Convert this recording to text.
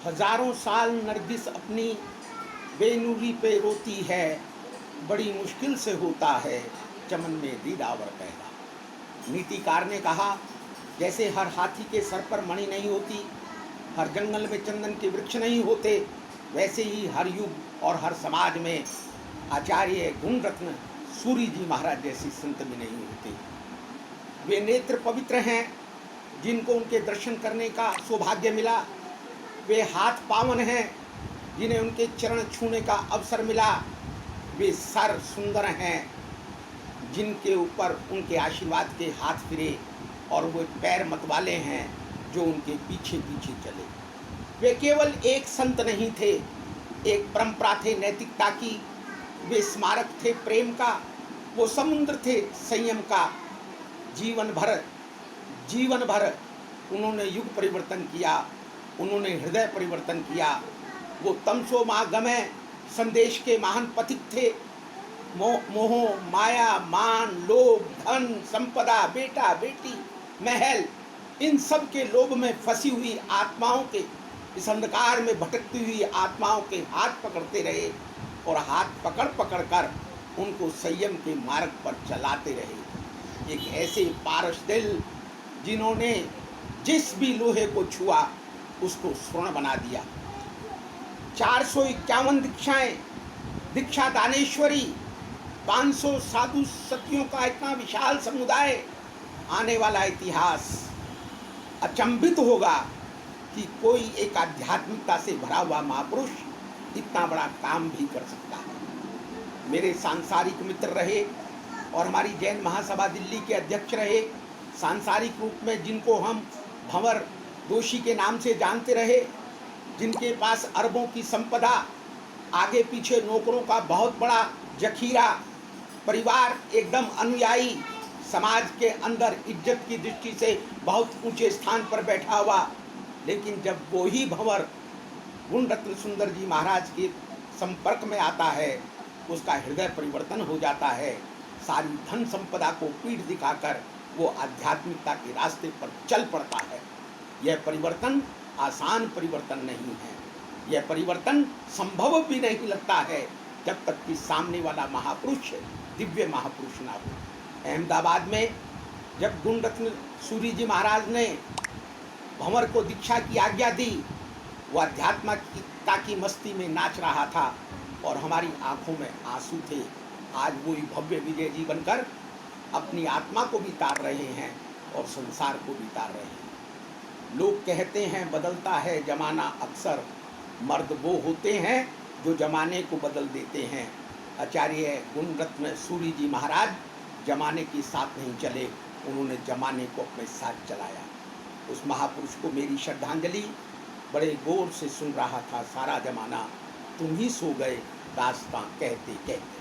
हजारों साल नरगिस अपनी बेनूरी पे रोती है, बड़ी मुश्किल से होता है चमन में दीदावर पैदा। नीतिकार ने कहा, जैसे हर हाथी के सर पर मणि नहीं होती, हर जंगल में चंदन के वृक्ष नहीं होते, वैसे ही हर युग और हर समाज में आचार्य गुणरत्न सूरी जी महाराज जैसी संत भी नहीं होते। वे नेत्र पवित्र हैं जिनको उनके दर्शन करने का सौभाग्य मिला। वे हाथ पावन हैं जिन्हें उनके चरण छूने का अवसर मिला। वे सर सुंदर हैं जिनके ऊपर उनके आशीर्वाद के हाथ फिरे, और वे पैर मतवाले हैं जो उनके पीछे पीछे चले। वे केवल एक संत नहीं थे, एक परंपरा थे नैतिकता की। वे स्मारक थे प्रेम का, वो समुद्र थे संयम का। जीवन भर उन्होंने युग परिवर्तन किया, उन्होंने हृदय परिवर्तन किया। वो तमसो मागमय संदेश के महान पथिक थे। मोह माया मान लोभ धन संपदा बेटा बेटी महल, इन सब के लोभ में फंसी हुई आत्माओं के, इस अंधकार में भटकती हुई आत्माओं के हाथ पकड़ते रहे, और हाथ पकड़ पकड़ कर उनको संयम के मार्ग पर चलाते रहे। एक ऐसे पारस दिल जिन्होंने जिस भी लोहे को छुआ उसको स्वर्ण बना दिया। 451 दीक्षाएं, दीक्षा दानेश्वरी, 500 साधु सतियों का इतना विशाल समुदाय। आने वाला इतिहास अचंभित होगा कि कोई एक आध्यात्मिकता से भरा हुआ महापुरुष इतना बड़ा काम भी कर सकता है। मेरे सांसारिक मित्र रहे और हमारी जैन महासभा दिल्ली के अध्यक्ष रहे। सांसारिक रूप में जिनको हम भंवर दोषी के नाम से जानते रहे, जिनके पास अरबों की संपदा, आगे पीछे नौकरों का बहुत बड़ा जखीरा, परिवार एकदम अनुयायी, समाज के अंदर इज्जत की दृष्टि से बहुत ऊंचे स्थान पर बैठा हुआ, लेकिन जब वो ही भंवर गुणरत्न सुंदर जी महाराज के संपर्क में आता है, उसका हृदय परिवर्तन हो जाता है। सारी धन संपदा को पीठ दिखाकर वो आध्यात्मिकता के रास्ते पर चल पड़ता है। यह परिवर्तन आसान परिवर्तन नहीं है, यह परिवर्तन संभव भी नहीं लगता है जब तक कि सामने वाला महापुरुष दिव्य महापुरुष ना हो। अहमदाबाद में जब गुणरत्न सूरी जी महाराज ने भंवर को दीक्षा की आज्ञा दी, वह आध्यात्मिकता की मस्ती में नाच रहा था और हमारी आंखों में आंसू थे। आज वही भव्य विजय जी बनकर अपनी आत्मा को भी तार रहे हैं और संसार को भी तार रहे हैं। लोग कहते हैं बदलता है जमाना अक्सर, मर्द वो होते हैं जो जमाने को बदल देते हैं। आचार्य गुणरत्न सूरी जी महाराज जमाने के साथ नहीं चले, उन्होंने जमाने को अपने साथ चलाया। उस महापुरुष को मेरी श्रद्धांजलि। बड़े गौर से सुन रहा था सारा जमाना, तुम ही सो गए दास्तां कहते कहते।